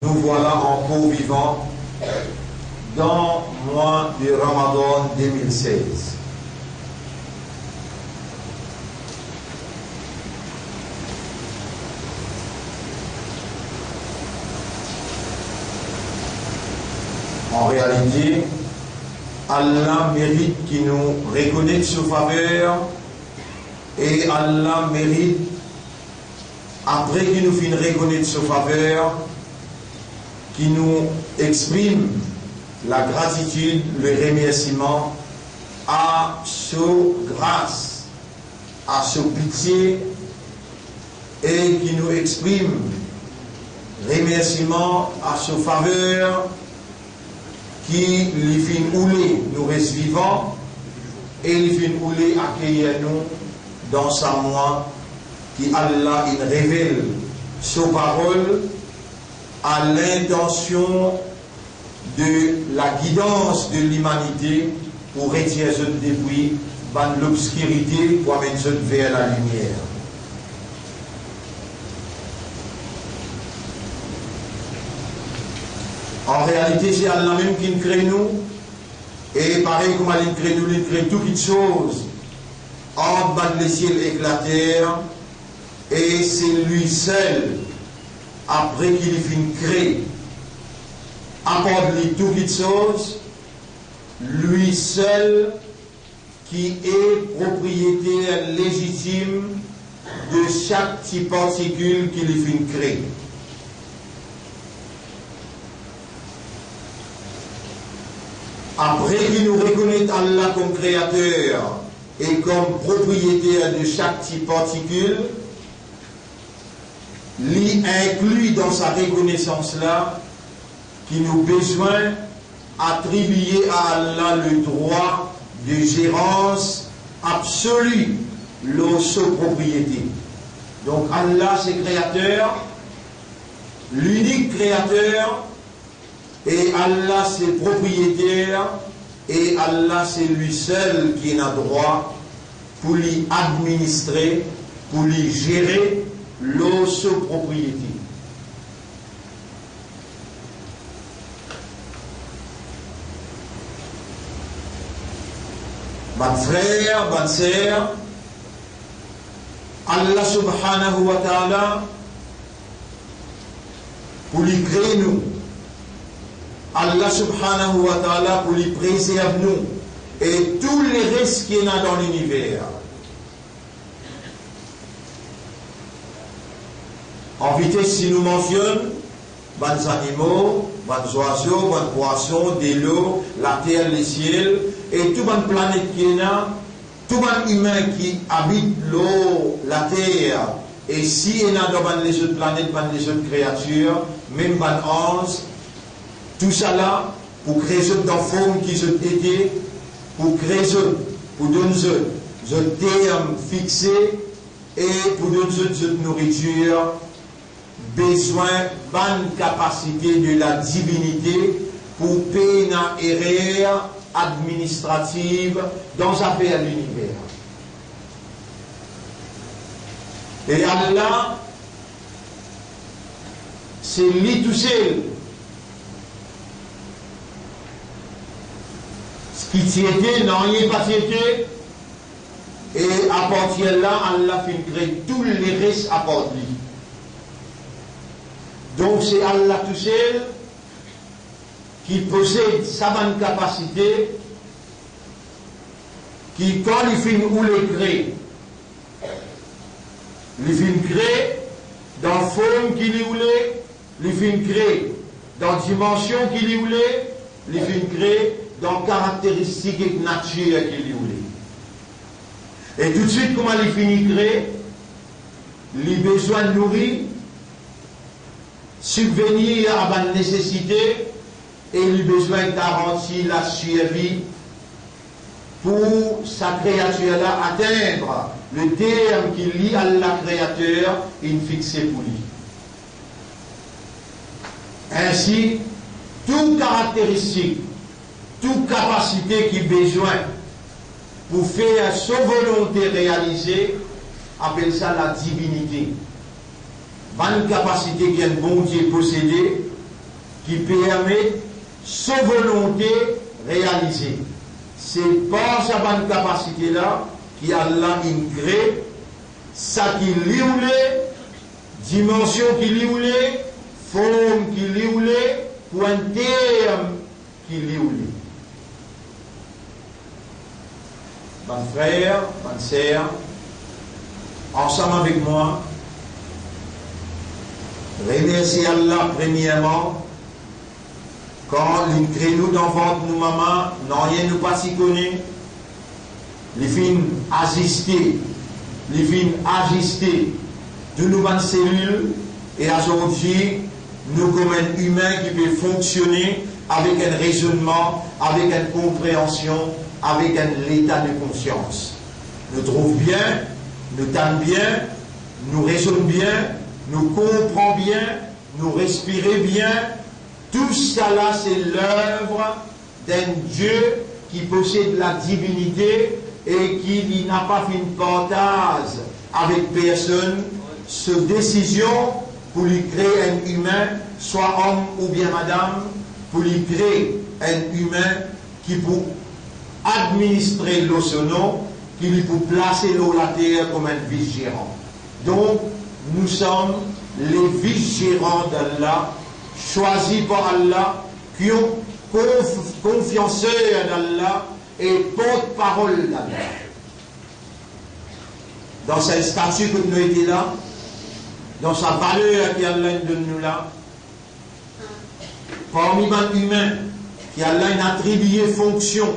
Nous voilà encore vivants dans le mois de Ramadan 2016. En réalité, Allah mérite qu'il nous reconnaisse sa faveur et Allah mérite, après qu'il nous finisse reconnaître sa faveur, qui nous exprime la gratitude, le remerciement à sa grâce, à sa pitié, et qui nous exprime remerciement à sa faveur, qui lui fait ouler nous reste vivants, et lui fait ouler accueillir nous dans sa moi, qui Allah il révèle sa parole, à l'intention de la guidance de l'humanité pour retirer ce depuis l'obscurité pour amener ce vers la lumière. En réalité, c'est Allah même qui nous crée nous, et pareil comme il crée nous, il crée toutes les choses en bas de les ciels éclatèrent, et c'est lui seul. Après qu'il ait fini de créer, apporte-lui toutes les choses, lui seul qui est propriétaire légitime de chaque petite particule qu'il ait fini de créer. Après qu'il nous reconnaît Allah comme créateur et comme propriétaire de chaque petite particule, lui inclut dans sa reconnaissance là qui nous besoin attribuer à Allah le droit de gérance absolue de sa propriété. Donc Allah c'est créateur, l'unique créateur, et Allah c'est propriétaire, et Allah c'est lui seul qui a droit pour lui administrer, pour lui gérer sa propriété. Mon frère, ma sœur, Allah subhanahu wa ta'ala, pour lui créer nous, Allah subhanahu wa ta'ala pour lui préserver nous, et tous les risques qu'il y a dans l'univers. En vitesse, si nous mentionnons, les animaux, les oiseaux, les poissons, de l'eau, la terre, les ciels, et toute la planète qui est là, tout les humain qui habite l'eau, la terre, et si il y a dans les autres planètes, les autres créatures, même les anges, tout ça là, pour créer dans forme qui ont été, pour créer, pour donner ce terme fixé, et pour donner cette nourriture, besoin d'une capacité de la divinité pour payer une erreur administrative dans un pays à l'univers. Et Allah, c'est lui tout seul. Ce qui tiétait, non, il n'est pas tiété. Et à partir de là, Allah fait créer tous les risques à part lui. Donc c'est Allah tout seul qui possède sa bonne capacité, qui quand il fait où les crée, il fait créer dans la forme qu'il est voulait, il fait créer dans la dimension qu'il est voulait, il fait créer dans la caractéristique et la nature qu'il est voulait. Et tout de suite, comment il finit de créer, il a besoin de nourrir, subvenir à la nécessité, et il a besoin de garantir la survie pour sa créature-là atteindre le terme qui lie à la créature et fixé pour lui. Ainsi, toute caractéristique, toute capacité qui a besoin pour faire sa volonté réalisée, appelle ça la divinité. Une capacité qu'un bon Dieu possédé, qui permet sa volonté réalisée. C'est par sa bonne capacité-là qu'Allah crée ça qui lui voulait, dimension qui lui voulait, forme qui lui voulait, pour un terme qui lui voulait. Mon frère, ma sœur, ensemble avec moi, remerciez Allah premièrement quand il crée nous dans votre nous maman, non rien nous pas si connaît, les films assistés, de nos bonnes cellules et aujourd'hui nous comme un humain qui peut fonctionner avec un raisonnement, avec une compréhension, avec un état de conscience. Nous trouvons bien, nous tâtons bien, nous raisonnons bien, nous comprenons bien, nous respirons bien. Tout cela, c'est l'œuvre d'un Dieu qui possède la divinité et qui n'a pas fait une partage avec personne. Cette décision pour lui créer un humain, soit homme ou bien madame, pour lui créer un humain qui peut administrer l'océan, qui lui peut placer l'eau la terre comme un vice-gérant. Donc, nous sommes les vice-gérants d'Allah, choisis par Allah, qui ont confiance en Allah et porte-parole d'Allah. Dans cette statue que nous étions là, dans sa valeur qu'Allah donne nous là, parmi les humains, qui Allah a attribué fonction.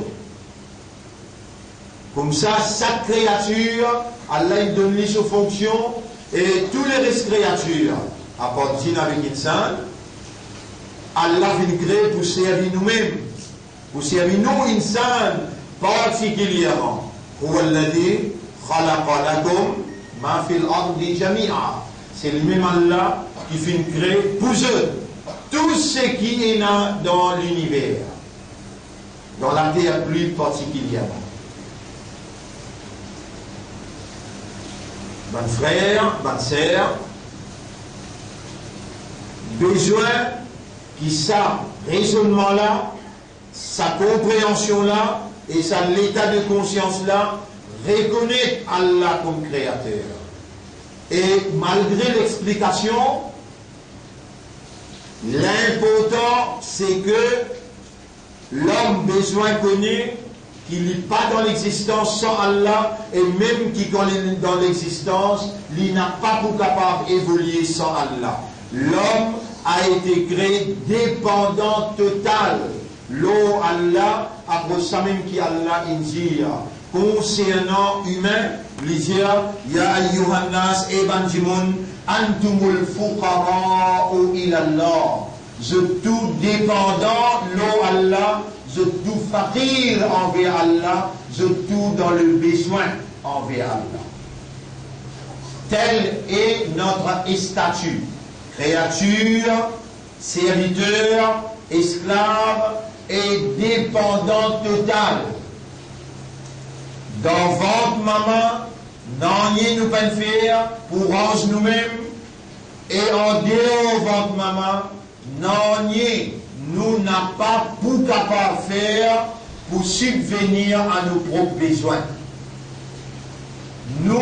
Comme ça, chaque créature, Allah donne les ses fonctions, et tous les restes créatures appartiennent avec l'insan. Allah vient créer pour servir nous-mêmes, pour servir nous, insan, particulièrement. C'est lui-même Allah qui vient créer pour eux tout ce qui est dans l'univers, dans la terre plus particulièrement. Mon frère, ma sœur, besoin qui ça raisonnement-là, sa compréhension-là et sa l'état de conscience-là reconnaît Allah comme créateur. Et malgré l'explication, l'important c'est que l'homme besoin connaît qu'il n'est pas dans l'existence sans Allah, et même qui quand il est dans l'existence, il n'a pas pour capable d'évoluer sans Allah. L'homme a été créé dépendant total. L'eau Allah, après ça même qui Allah dit, concernant humain, il dit, Ya ayyuhannas ebanjimun antumul fuqara'u ilallah. Je tout dépendant, l'eau Allah, je tout fakir envers Allah, je tout dans le besoin envers Allah. Tel est notre statut. Créature, serviteur, esclave et dépendant total. Dans votre maman, n'en y nous pas faire pour ranger nous-mêmes, et en dehors de votre maman, n'en y nous n'a pas pour capable faire pour subvenir à nos propres besoins. Nous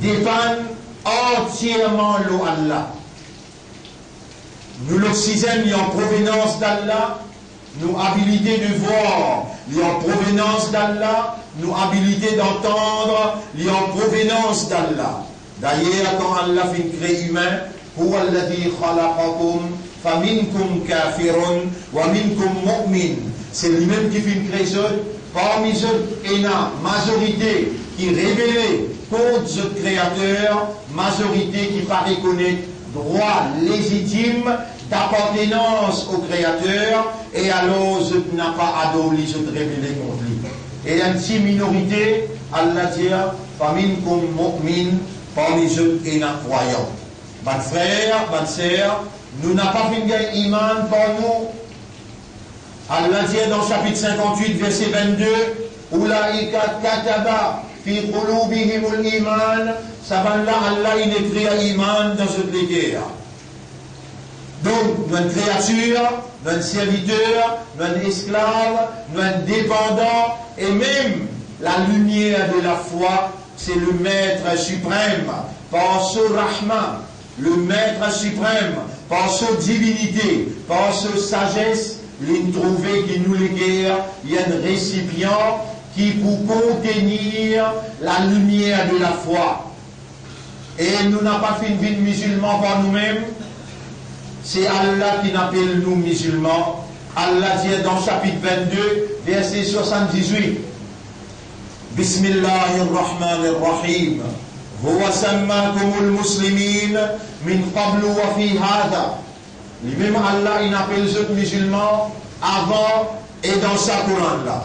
dépendons entièrement de Allah. Nous l'oxygène est en provenance d'Allah, nous habilité de voir est en provenance d'Allah, nous habilité d'entendre est en provenance d'Allah. D'ailleurs, quand Allah fait créer humain, pour Allah dit khalaqakum faminkum kafirun wa minkum mu'min. C'est lui-même qui fait créer eux. Parmi eux, il y a une majorité qui révèle contre ce créateur, majorité qui pas reconnaître droit légitime d'appartenance au créateur, et alors je n'a pas adoré, je révélé contre lui. Et une petite minorité, Allah dit, faminkum mu'min, parmi eux, il y a un croyant. Mon frère, ma sœur, nous n'avons pas fait un iman pour nous. Allah dit dans chapitre 58, verset 22, Ulaika kataba fi qulubihimul iman, ça va là, Allah il écrit un iman dans ce cœur. Donc, Donc, nous sommes créatures, nous sommes serviteurs, nous sommes esclaves, nous sommes dépendants, et même la lumière de la foi, c'est le Maître suprême, par ce Rahman, le Maître suprême, par sa divinité, par sa sagesse, il trouvé qui nous l'éguère, il y a un récipient qui peut contenir la lumière de la foi. Et nous n'avons pas fait une vie musulman par nous-mêmes, c'est Allah qui appelle nous musulmans. Allah dit dans chapitre 22, verset 78, Bismillahirrahmanirrahim. Huwa sammakumul muslimin min qablu wa fi hada. Lui-même Allah, il appelle les autres musulmans avant et dans sa Coran là.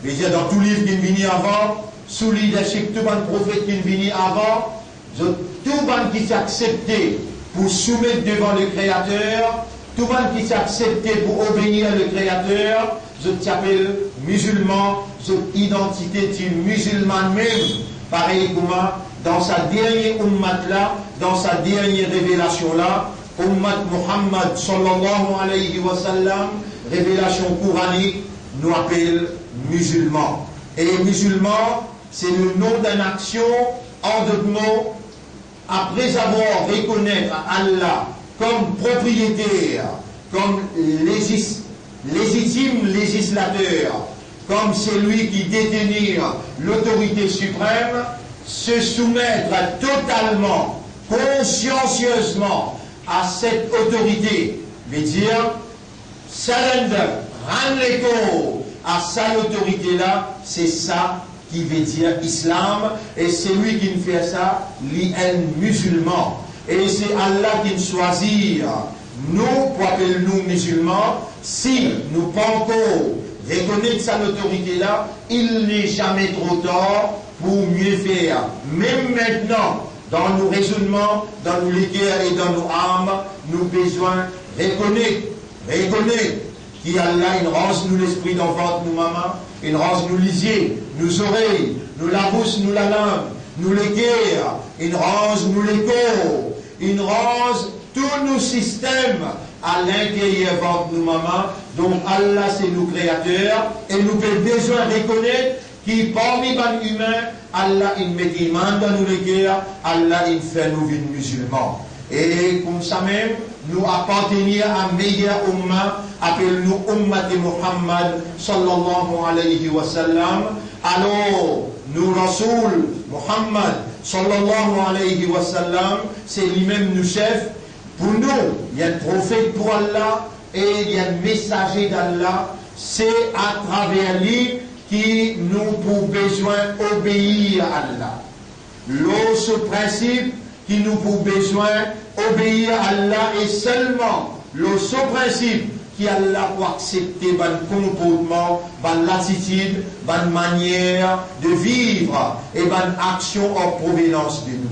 Il dit dans tout livre qui est venu avant, sous leadership, tout le prophète qui est venu avant, tout le monde qui s'est accepté pour soumettre devant le Créateur, tout le monde qui s'est accepté pour obéir le Créateur, je t'appelle musulman, votre identité est une musulmane même, pareil comme dans sa dernière ummat là, dans sa dernière révélation là, ummat Muhammad sallallahu alayhi wa sallam, révélation coranique, nous appelle musulmans. Et musulman, c'est le nom d'une action en deux mots. Après avoir reconnu Allah comme propriétaire, comme légitime législateur, comme celui qui détenir l'autorité suprême, se soumettre totalement, consciencieusement à cette autorité, veut dire surrender, rendre les corps à sa autorité-là, c'est ça qui veut dire islam, et celui qui fait ça, il est musulman. Et c'est Allah qui choisit nous, pour appeler nous musulmans, si nous pensons reconnaître sa autorité-là, il n'est jamais trop tard pour mieux faire. Même maintenant, dans nos raisonnements, dans nos guerres et dans nos âmes, nous besoin reconnaître qui Allah, il rase nous l'esprit d'enfant, nous maman, il rase nous lisier, nous oreilles, nous la bouche, nous la langue, nous les guerres, il rase nous les corps, il rase tous nos systèmes à l'intérieur de nous maman. Donc Allah, c'est nous créateurs, et nous avons besoin de reconnaître qui parmi les humains, Allah, il met iman dans nous les guerres, Allah, il fait nous vivre musulmans. Et comme ça même, nous appartenir à meilleur umma, appelle-nous ummat de Muhammad sallallahu alayhi wa sallam. Alors, nous Rasoul Muhammad sallallahu alayhi wa sallam, c'est lui-même nous chef. Pour nous, il y a un prophète pour Allah et il y a un messager d'Allah. C'est à travers lui qui nous avons besoin d'obéir à Allah. L'autre principe qui nous avons besoin d'obéir à Allah est seulement le seul principe qui Allah pour accepter bon comportement, bonne attitude, bonne manière de vivre et bonne action en provenance de nous.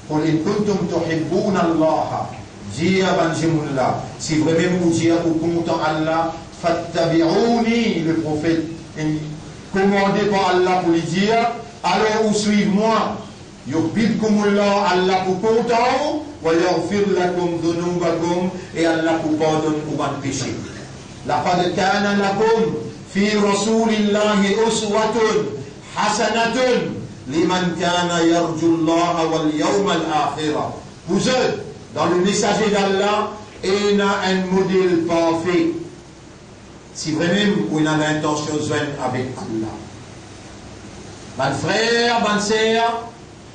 Qul in kuntum tuhibbuna Allah, dire ban jimullah, si vraiment vous dire ou content Allah, fattabi'uni, le prophète commandé par Allah pour lui dire, alors vous suivez-moi. Yuhbibkumullah, Allah pour content, wa yaghfir lakum dhunubakum, et Allah pour pardonner vos péchés. Laqad kana lakum fi rasulillahi uswatun hasanatun liman kana yarju Allah wal yawm al akhir. Vous êtes dans le messager d'Allah et il a un modèle parfait. Si vraiment vous avez l'intention de joindre avec Allah. Mon frère, bonne sœur,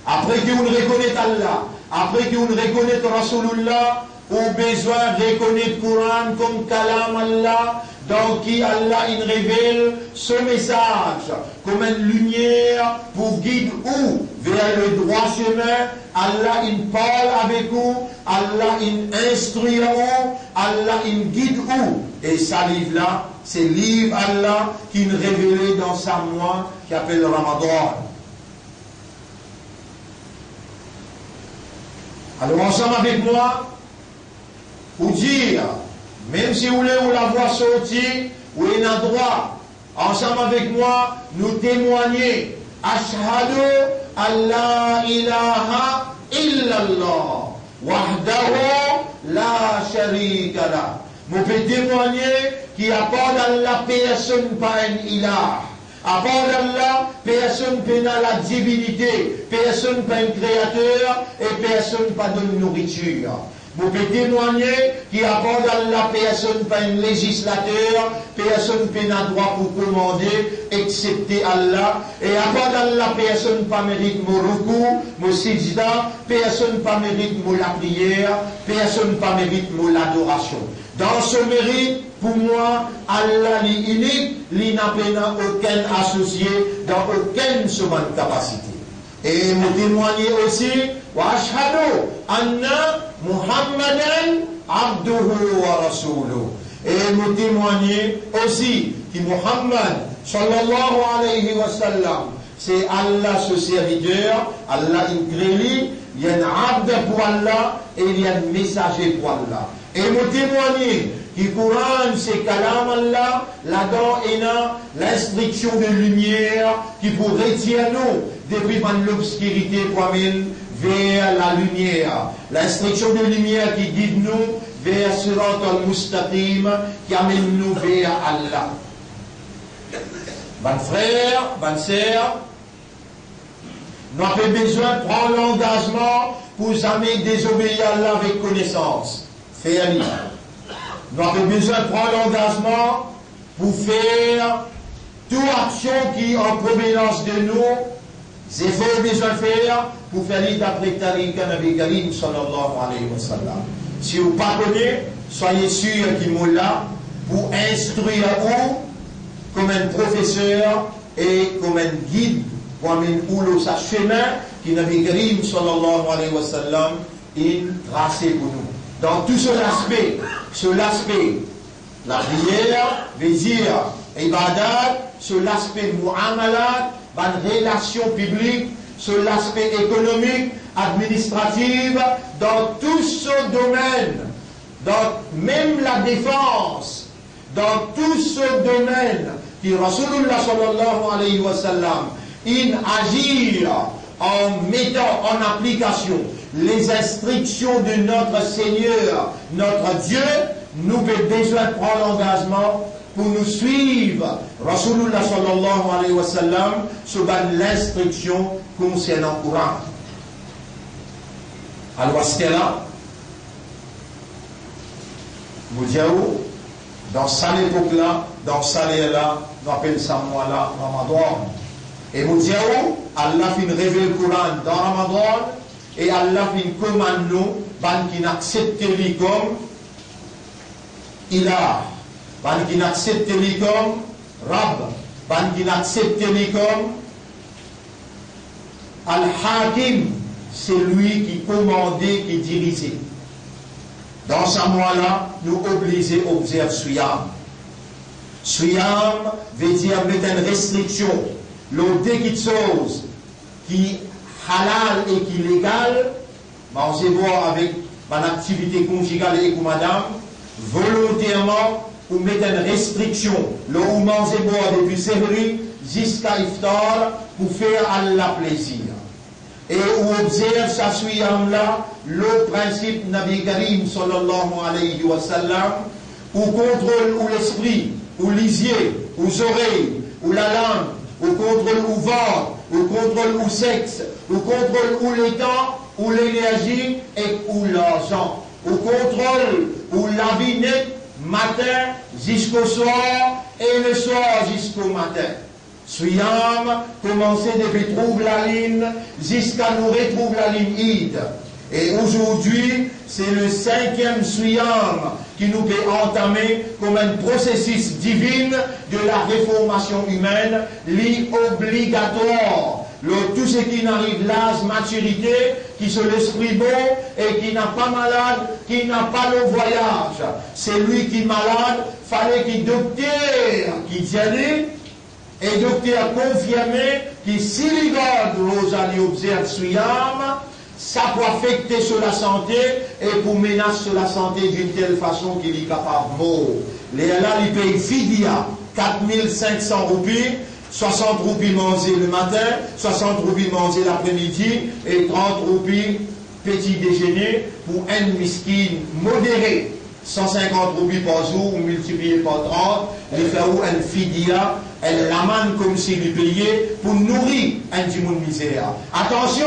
après que vous reconnaissez Allah, après que vous reconnaissez Rasulullah, vous avez besoin de reconnaître le Coran comme Kalam Allah, dans qui Allah il révèle ce message comme une lumière pour guider vous vers le droit chemin. Allah il parle avec vous, Allah il instruit vous, Allah il guide vous. Et ce livre-là, c'est le livre Allah qui est révélé dans sa mois qui appelle Ramadan. Alors ensemble avec moi, pour dire, même si vous voulez ou la voix sortir, ou il a droit, ensemble avec moi, nous témoigner, Ashhadu an la ilaha illallah, wahdahu la sharika la. Vous pouvez témoigner qu'il n'y a pas d'Allah, personne pas un ilah. À part d'Allah, personne n'a la divinité, personne pas un créateur et personne pas de nourriture. Vous pouvez témoigner qu'il n'y a pas d'Allah, personne pas un législateur, personne n'a droit pour commander, excepté Allah. Et à part d'Allah, personne pas mérite mon ruku, mon sijda, personne pas mérite mon la prière, personne pas mérite mon l'adoration. Dans ce mérite, pour moi, Allah est unique, il n'a aucun associé dans aucune seconde capacité. Et nous témoignez aussi, wa ashhadu anna Muhammadan abduhu wa rasuluhu. Et nous témoignez aussi que Muhammad sallallahu alayhi wa sallam, c'est Allah ce serviteur, Allah il crée, il y a un abd pour Allah et il y a un messager pour Allah. Et nous témoignons que le Coran c'est Kalam Allah, là-dedans il y a l'instruction de lumière qui pourrait retirer nous depuis l'obscurité pour amener vers la lumière. L'instruction de lumière qui guide nous vers Sirat al-Mustaqim, qui amène nous vers Allah. Mes frères, mes sœurs, nous avons besoin de prendre l'engagement pour jamais désobéir à Allah avec connaissance. Nous avons besoin de prendre l'engagement pour faire toute action qui est en provenance de nous. C'est fait besoin de faire pour faire d'après Tariqa Nabi Karim sallallahu alayhi wa sallam. Si vous ne connaissez pas, soyez sûr qu'il est là pour instruire vous comme un professeur et comme un guide pour amener où sa chemin que Nabi Karim sallallahu alayhi wa sallam il tracé pour nous. Dans tout ce l'aspect, la prière, vizir, ibadat, sur l'aspect mu'amalat, la relation publique, sur l'aspect économique, administratif, dans tout ce domaine, dans même la défense, dans tout ce domaine, qui Rasulullah sallallahu alayhi wa sallam, il agit en mettant en application les instructions de notre Seigneur, notre Dieu, nous avons besoin de prendre l'engagement pour nous suivre. Rasulullah sallallahu alayhi wa sallam sur l'instruction concernant le Coran. Alors, c'était là, nous disons, dans cette époque-là, dans cette là, nous appelons ça moi-là, Ramadan. Et nous disons, Allah fait révéler le Coran dans Ramadan, et Allah fait commande nous, qui n'accepte lui comme Ilah, qui n'accepte lui comme Rab, qui n'accepte lui comme Al-Hakim, c'est lui qui commandait, qui dirigeait. Dans ce mois-là, nous obligés à observer Suyam. Suyam veut dire mettre une restriction. L'autre qui chose qui halal et qui légal, on se voit avec mon activité conjugale et avec madame, volontairement, ou mettre une restriction. Là où manger boire depuis Sehri jusqu'à Iftar pour faire Allah plaisir. Et où observe sa Suyam là, le principe Nabi Karim sallallahu alayhi wa sallam, où contrôle ou l'esprit, ou l'isier, aux oreilles, ou la langue, au contrôle ou ventre, au contrôle ou sexe, au contrôle ou le temps, ou l'énergie et ou l'argent, au contrôle ou la vie nette, matin jusqu'au soir et le soir jusqu'au matin. Suyam, commencer depuis trouve la ligne jusqu'à nous retrouver la ligne Id. Et aujourd'hui, c'est le 5e Suyam qui nous peut entamer comme un processus divin de la réformation humaine, l'obligatoire. Tout ce qui n'arrive l'âge maturité, qui se l'esprit bon et qui n'a pas malade, qui n'a pas le voyage. C'est lui qui est malade, fallait qu'il docteur qui dit et docteur confirmé que s'il garde aux années observe Suyam, ça peut affecter sur la santé et pour menacer sur la santé d'une telle façon qu'il est capable de mourir. Là, il paye Fidia, 4500 roupies, 60 roupies mangées le matin, 60 roupies mangées l'après-midi et 30 roupies petit déjeuner pour un miskin modéré. 150 roupies par jour, multiplié par 30, il fait où un fidia, elle l'amène comme s'il lui payait pour nourrir un dimoun misère. Attention,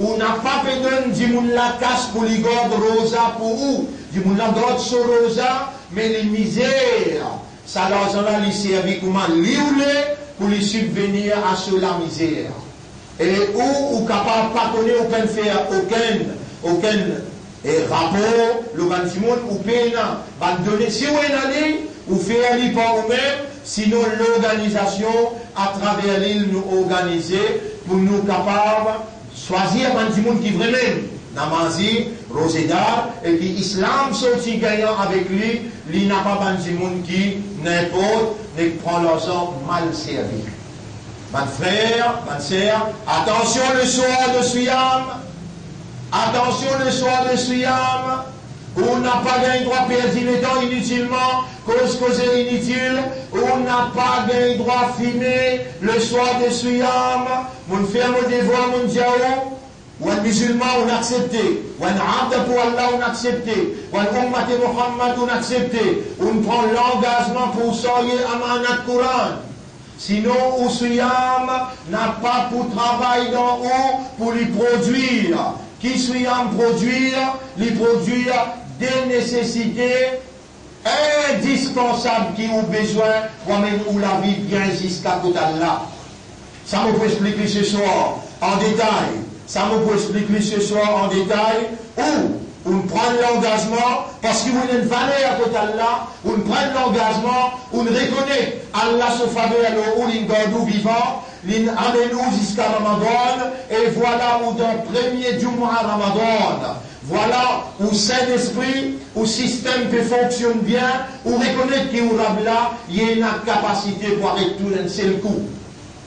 on n'a pas besoin de dimoun la casse pour les gardes rosa pour où? Dimoun la garde sur rosa, mais les misères. Ça, l'argent-là, il servi comment liouler pour les subvenir à sur la misère. Et où capable de pas connaître aucun faire, aucun rapport, le bâtiment ou payant, va donner, si vous allez, ou faire l'île par vous-même, sinon l'organisation, à travers l'île, nous organiser pour nous capables de choisir un bâtiment qui vraiment, Namazi, Rosédar, et puis Islam sorti gagnant avec lui, il n'a pas un bâtiment qui n'importe, ne prend l'argent mal servi. Mon frère, ma sœur, attention le soir de Suyam. Attention le soir de Suyam. On n'a pas gagné droit de perdre le temps inutilement, cause inutile. On n'a pas gagné droit de fumer le soir de Suyam. Mon frère, mon devoir, mon diao. Ou un musulman, on accepté. Ou un abd pour Allah, on accepté. Ou un ummat de Muhammad, on accepté. On prend l'engagement pour sortir amanat Coran. Sinon, Ousuyam n'a pas pour travail d'en haut pour les produire. Qui Souyam produire? Les produire des nécessités indispensables qui ont besoin, pour même où la vie vient jusqu'à côté d'Allah. Ça me peut expliquer ce soir en détail. Ça me peut expliquer ce soir en détail où on prend l'engagement, parce qu'il y a une valeur à côté d'Allah, on prend l'engagement, on reconnaît Allah se faveur où il garde vivant, il amène jusqu'à Ramadan, et voilà où dans le premier du mois Ramadan, voilà où Saint-Esprit, où le système peut fonctionner bien, où reconnaît qu'il y a une capacité pour arrêter tout d'un seul coup.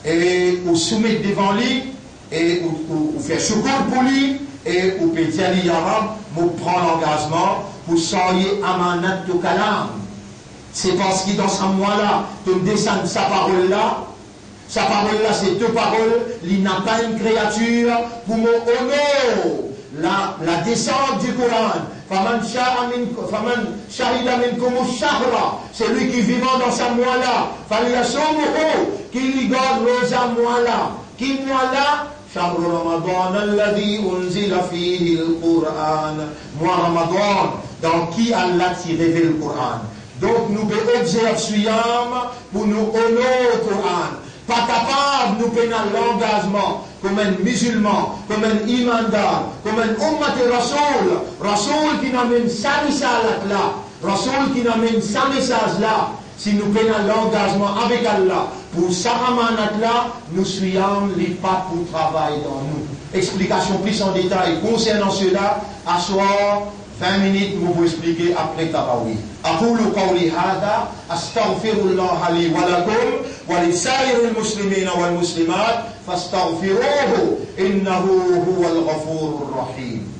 Et où soumettre devant lui, et où faire secours pour lui, et où peut dire nous prend l'engagement pour sortir amanat de kalam. C'est parce qu'il dans ce mois-là, tu descends sa parole-là, c'est deux paroles, il n'a pas une créature pour mon honneur. La descente du Coran, c'est lui qui vivant dans sa mois-là, qui lui garde le mois-là, qui mois-là, شهر رمضان الذي أنزل فيه القرآن mois Ramadan dans qui Allah s'y révèle le Coran. Donc nous pouvons observer Suyam pour nous honorer le Coran. Pas capable nous prendre l'engagement comme un musulman, comme un imandar, comme un ummat Rasoul. Rasoul qui n'amène sa message là. Rasoul qui n'amène sa message là. Si nous prenons l'engagement avec Allah pour sa amanat là, nous suivons les pas pour travail dans nous. Explication plus en détail concernant cela, à soir, 20 minutes, nous vous expliquer après Tarawih. أقول قولي هذا أستغفر الله لي ولكم ولسائر المسلمين والمسلمات فاستغفروه إنه هو الغفور الرحيم.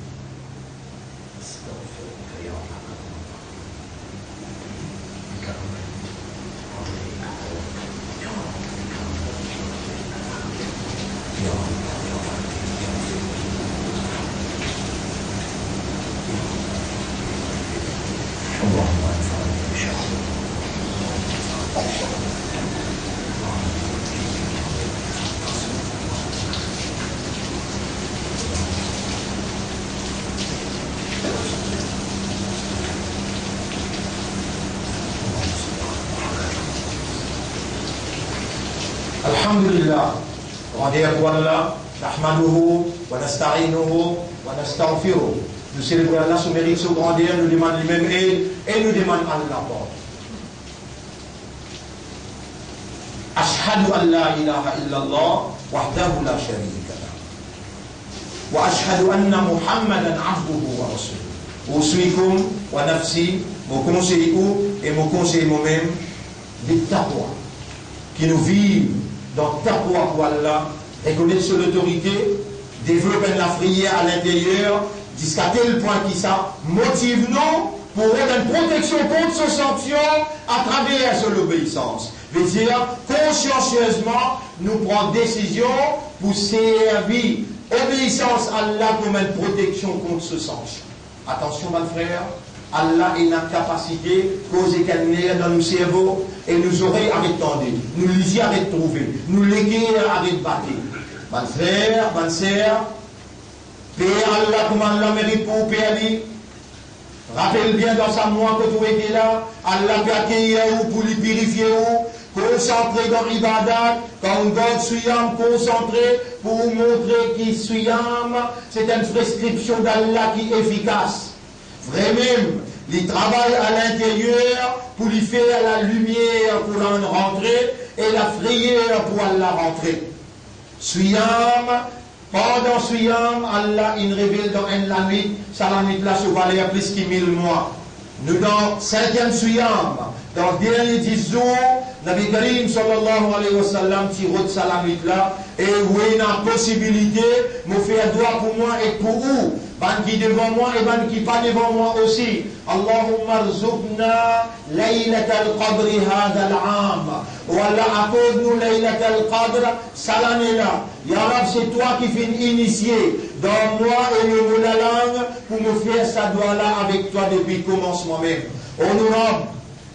Alhamdulillah, grandeur pour Allah, nahmaduhu, wa nasta'inuhu, wa nastaghfiruh. Nous célébrons Allah sous mérite, sous grandeur, nous demandons lui-même aide et nous demandons Allah pardon. Ashhadu an la ilaha illallah, wahdahu la sharika lah. Wa ashhadu anna Muhammadan abduhu wa rasuluh. Usikum wa nafsi, mon conseil et mon conseil moi-même, des taqwa, qui nous vivent dans taqwa pour Allah, reconnaître son autorité, développer la prière à l'intérieur, jusqu'à tel point qui ça motive nous pour avoir une protection contre ses sanctions à travers son obéissance. Veut dire, consciencieusement, nous prenons décision pour servir Obéissance à Allah comme une protection contre ce sens. Attention, mon frère, Allah a une capacité de causer qu'elle n'est dans nos cerveaux et nous oreilles arrêtent d'entendre, nous les yeux arrêtent de trouver, nous les guerres arrêtent de battre. Mon frère, mon sœur, Père Allah, comme Allah mérite pour Père lui. Rappelle bien dans sa moi que tu étais là, Allah peut accueillir ou pour lui purifier ou, concentré dans l'ibadat, quand on garde Suyam, concentré pour vous montrer que Suyam, c'est une prescription d'Allah qui est efficace. Vraiment, il travaille à l'intérieur pour lui faire la lumière pour en rentrer et la frayeur pour la rentrer. Suyam, pendant Suyam, Allah il révèle dans la nuit, ça la nuit là se valait plus que 1000 mois. Nous dans 5e Suyam, dans le dernier 10 jours, Nabi Karim sallallahu alayhi wa sallam tire de la nuit là, et où il y a une possibilité, me faire droit pour moi et pour vous. Ban qui devant moi et ban qui pas devant moi aussi. Allahumma rzuqna laylatal qadri hadha al-aam. Wallah accorde-nous laylatal qadr salamela. Ya Rab, c'est toi qui viens initier dans moi et le mot la langue pour me faire ça doigt là avec toi depuis le commencement même. Honorable,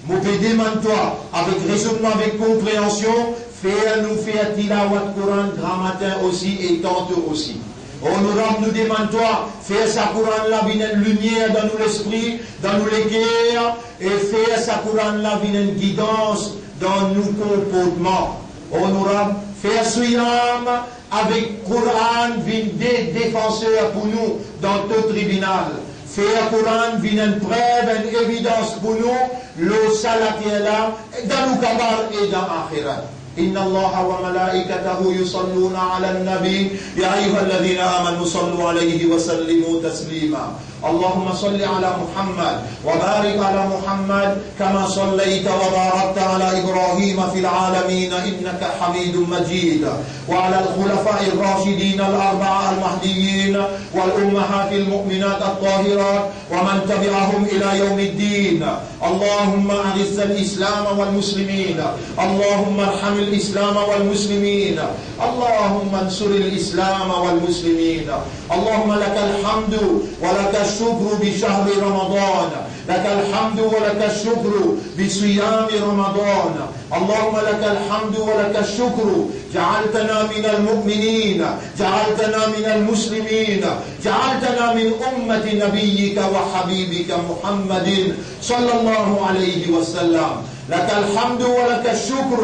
me demande-toi avec raisonnement, avec compréhension, faire-nous faire tilawat Coran grand matin aussi et tantôt aussi. Honorable, nous demande-toi, faire sa Coran là, vient une lumière dans nous l'esprit, dans nous les guerres, et faire sa Coran là, vient une guidance dans nos comportements. Honorable, faire Suyam avec Coran, vient des défenseurs pour nous dans tout tribunal. Faire Coran, vient une preuve, une évidence pour nous, le salat est là, dans nous kabar et dans Akhirat. إن الله وملائكته يصلون على النبي يا أيها الذين آمنوا صلوا عليه وسلموا تسليما اللهم صل على محمد وبارك على محمد كما صليت وباركت على إبراهيم في العالمين إنك حميد مجيد وعلى الخلفاء الراشدين الأربعة المهديين والأمهات المؤمنات الطاهرات ومن تبعهم إلى يوم الدين اللهم أعز الإسلام والمسلمين اللهم ارحم الإسلام والمسلمين اللهم انصر الإسلام والمسلمين اللهم لك الحمد ولك الشكر بشهر رمضان لك الحمد ولك الشكر بصيام رمضان اللهم لك الحمد ولك الشكر جعلتنا من المؤمنين جعلتنا من المسلمين جعلتنا من أمة نبيك وحبيبك محمد صلى الله عليه وسلم لك الحمد ولك الشكر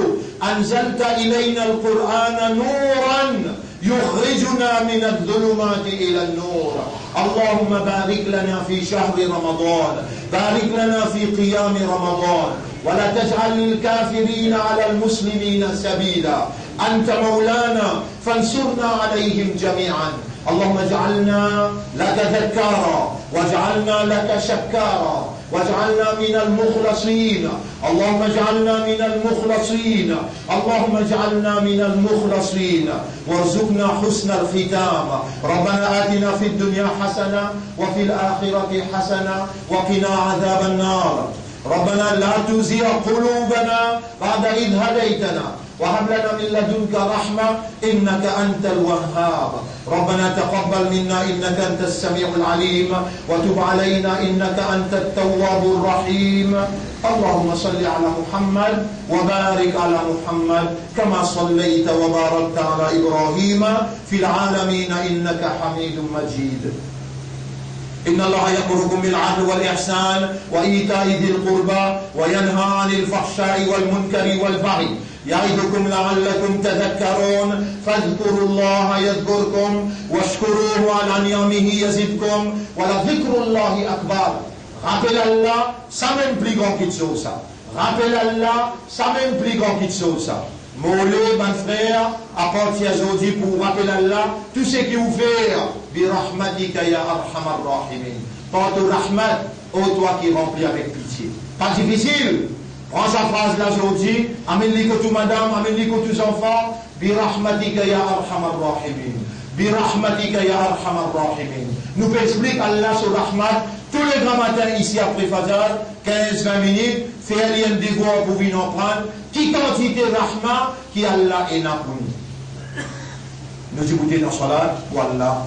أنزلت إلينا القرآن نورا يخرجنا من الظلمات إلى النور اللهم بارك لنا في شهر رمضان بارك لنا في قيام رمضان ولا تجعل للكافرين على المسلمين سبيلا أنت مولانا فانصرنا عليهم جميعا اللهم اجعلنا لك ذكارا واجعلنا لك شكارا واجعلنا من المخلصين اللهم اجعلنا من المخلصين اللهم اجعلنا من المخلصين وارزقنا حسن الختام ربنا آتنا في الدنيا حسنة وفي الآخرة حسنة وقنا عذاب النار ربنا لا تزغ قلوبنا بعد إذ هديتنا وهب لنا من لدنك رحمة إنك أنت الوهاب ربنا تقبل منا إنك أنت السميع العليم وتب علينا إنك أنت التواب الرحيم اللهم صل على محمد وبارك على محمد كما صليت وباركت على إبراهيم في العالمين إنك حميد مجيد إن الله يأمركم بالعدل والإحسان وإيتاء ذي القربى وينهى عن الفحشاء والمنكر والبغي يعظكم لعلكم تذكرون فاذكروا الله يذكركم واشكروه على نعمه يزدكم ولذكر الله أكبر. Rappelle Allah, ça même plus grand qu'il chose ça. Rappelle Allah, ça même plus grand qu'il chose ça. Molé, mon frère, à partir d'aujourd'hui pour rappeler Allah, tout ce qui vous fait, bi rahmatika ya arhamar rahimin. Par ton rahmat, ô toi qui remplis avec pitié. Pas difficile. Prends sa phrase là aujourd'hui, amène-les que tout madame, amène-les que tous enfants, bi rahmatika ya arhamar rahimin. Bi rahmatika ya arhamar rahimin. Nous explique Allah sur rahmat tous les grands matins ici après Fajr, 15-20 minutes, faire un devoir pour venir en prendre, qui quantité rahma qui Allah est là pour nous. nous écouter dans la salat pour Allah.